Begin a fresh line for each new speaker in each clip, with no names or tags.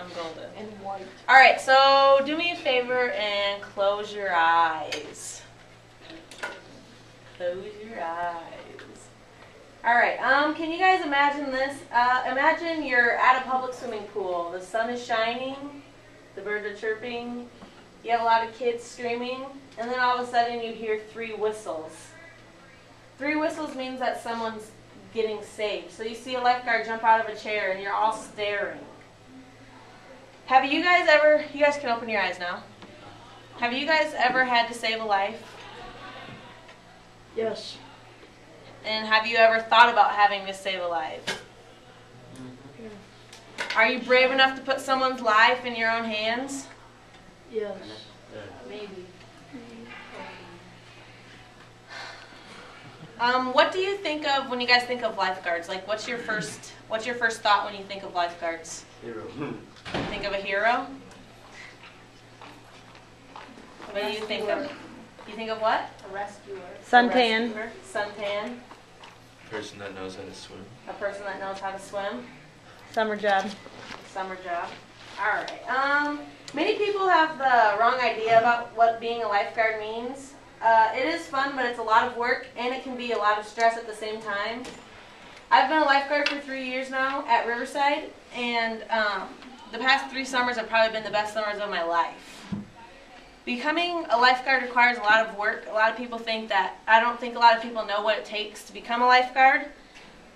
I'm golden.
And white.
All right, so do me a favor and close your eyes. Close your eyes. All right, can you guys imagine this? Imagine you're at a public swimming pool. The sun is shining, the birds are chirping, you have a lot of kids screaming, and then all of a sudden you hear 3 whistles. 3 whistles means that someone's getting saved. So you see a lifeguard jump out of a chair and you're all staring. Have you guys ever, you guys can open your eyes now. Have you guys ever had to save a life?
Yes.
And have you ever thought about having to save a life? Are you brave enough to put someone's life in your own hands?
Yes. Maybe.
What do you think of when you guys think of lifeguards? Like, what's your first thought when you think of lifeguards?
Hero.
Think of a hero? What do you think of? You think of what?
A rescuer.
Suntan.
Suntan.
Person that knows how to swim.
A person that knows how to swim.
Summer job.
Summer job. All right. Many people have the wrong idea about what being a lifeguard means. It is fun, but it's a lot of work, and it can be a lot of stress at the same time. I've been a lifeguard for 3 years now at Riverside, and the past 3 summers have probably been the best summers of my life. Becoming a lifeguard requires a lot of work. A lot of people think that, I don't think a lot of people know what it takes to become a lifeguard.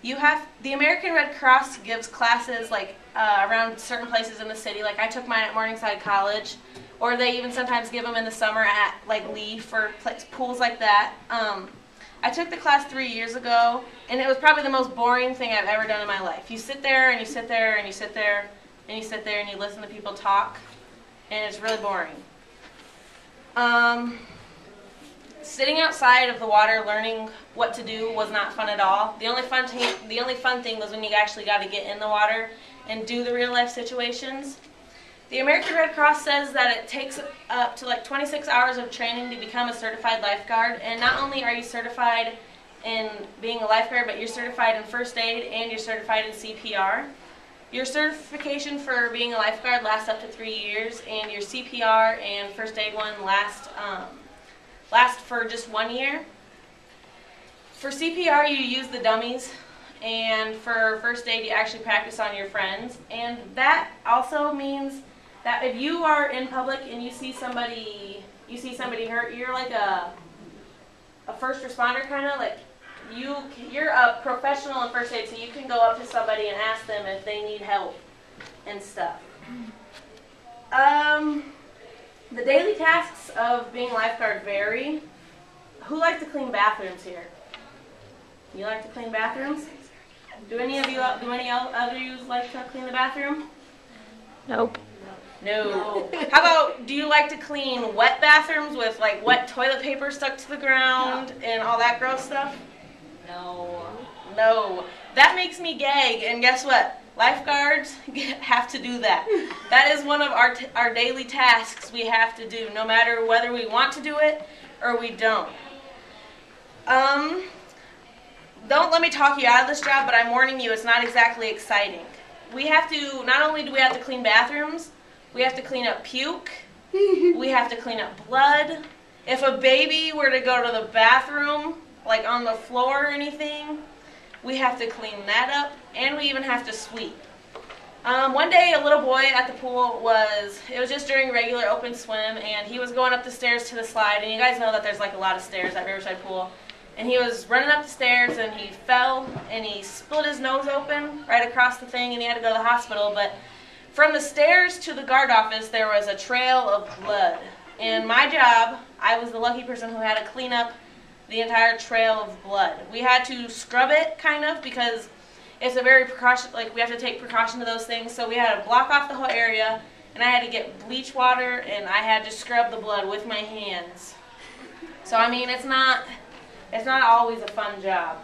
The American Red Cross gives classes like around certain places in the city. Like I took mine at Morningside College, or they even sometimes give them in the summer at like Lee for pools like that. I took the class 3 years ago, and it was probably the most boring thing I've ever done in my life. You sit there and you sit there and you sit there and you sit there and you listen to people talk, and it's really boring. Sitting outside of the water learning what to do was not fun at all. The only fun thing was when you actually got to get in the water and do the real life situations. The American Red Cross says that it takes up to like 26 hours of training to become a certified lifeguard, and not only are you certified in being a lifeguard, but you're certified in first aid and you're certified in CPR. Your certification for being a lifeguard lasts up to 3 years, and your CPR and first aid one last for just 1 year. For CPR, you use the dummies, and for first aid, you actually practice on your friends. And that also means that if you are in public and you see somebody hurt, you're like a first responder kind of, like you're a professional in first aid, so you can go up to somebody and ask them if they need help and stuff. The daily tasks of being a lifeguard vary. Who likes to clean bathrooms here? You like to clean bathrooms? Do any other you like to clean the bathroom?
Nope.
No. How about, do you like to clean wet bathrooms with like wet toilet paper stuck to the ground and all that gross stuff?
No.
No. That makes me gag, and guess what? Lifeguards have to do that. That is one of our daily tasks we have to do, no matter whether we want to do it or we don't. Don't let me talk you out of this job, but I'm warning you, it's not exactly exciting. We have to, not only do we have to clean bathrooms, we have to clean up puke, we have to clean up blood. If a baby were to go to the bathroom, like on the floor or anything, we have to clean that up, and we even have to sweep. One day, a little boy at the pool it was just during regular open swim, and he was going up the stairs to the slide, and you guys know that there's like a lot of stairs at Riverside Pool. And he was running up the stairs, and he fell, and he split his nose open right across the thing, and he had to go to the hospital. But from the stairs to the guard office, there was a trail of blood. And my job, I was the lucky person who had to clean up the entire trail of blood. We had to scrub it, kind of, because it's a very we have to take precaution to those things. So we had to block off the whole area, and I had to get bleach water, and I had to scrub the blood with my hands. So, I mean, it's not always a fun job.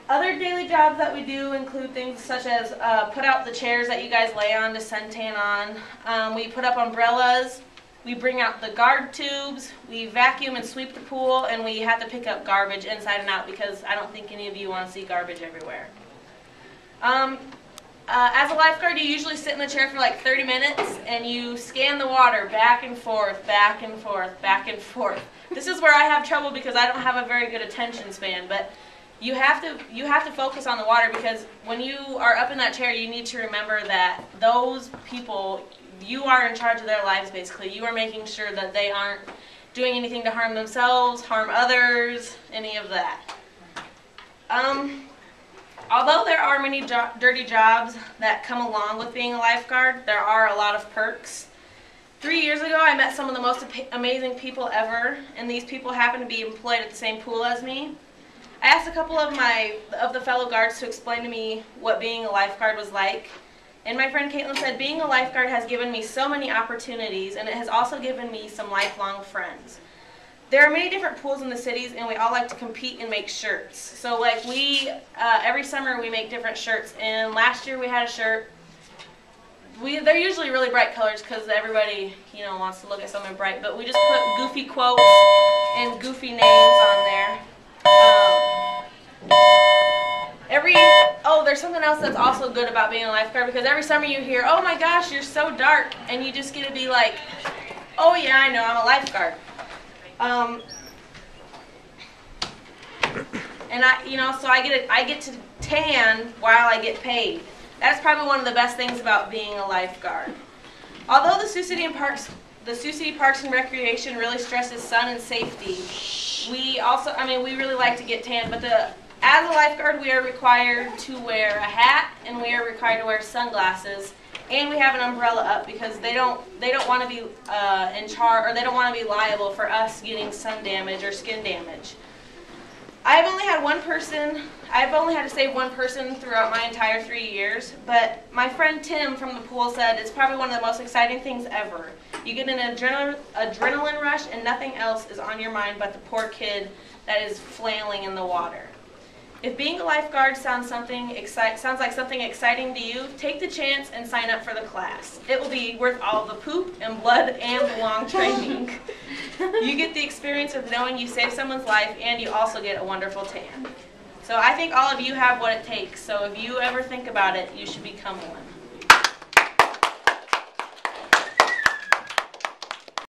Other daily jobs that we do include things such as put out the chairs that you guys lay on to suntan on. We put up umbrellas. We bring out the guard tubes. We vacuum and sweep the pool, and we have to pick up garbage inside and out because I don't think any of you want to see garbage everywhere. As a lifeguard, you usually sit in the chair for like 30 minutes and you scan the water back and forth, back and forth, back and forth. This is where I have trouble because I don't have a very good attention span, but you have to focus on the water, because when you are up in that chair, you need to remember that those people, you are in charge of their lives basically. You are making sure that they aren't doing anything to harm themselves, harm others, any of that. Although there are many dirty jobs that come along with being a lifeguard, there are a lot of perks. 3 years ago, I met some of the most amazing people ever, and these people happen to be employed at the same pool as me. I asked a couple of the fellow guards to explain to me what being a lifeguard was like, and my friend Caitlin said, being a lifeguard has given me so many opportunities, and it has also given me some lifelong friends. There are many different pools in the cities, and we all like to compete and make shirts. So like every summer we make different shirts, and last year we had a shirt. They're usually really bright colors because everybody, wants to look at something bright, but we just put goofy quotes and goofy names on there. There's something else that's also good about being a lifeguard, because every summer you hear, oh my gosh, you're so dark, and you just get to be like, oh yeah, I know, I'm a lifeguard. And so I get to tan while I get paid. That's probably one of the best things about being a lifeguard. Although the Sioux City Parks and Recreation really stresses sun and safety, we really like to get tan, but as a lifeguard, we are required to wear a hat, and we are required to wear sunglasses, and we have an umbrella up because they don't want to be in charge, or they don't want to be liable for us getting sun damage or skin damage. I've only had to save one person throughout my entire 3 years, but my friend Tim from the pool said it's probably one of the most exciting things ever. You get an adrenaline rush, and nothing else is on your mind but the poor kid that is flailing in the water. If being a lifeguard sounds like something exciting to you, take the chance and sign up for the class. It will be worth all the poop and blood and the long training. You get the experience of knowing you saved someone's life, and you also get a wonderful tan. So I think all of you have what it takes, so if you ever think about it, you should become one.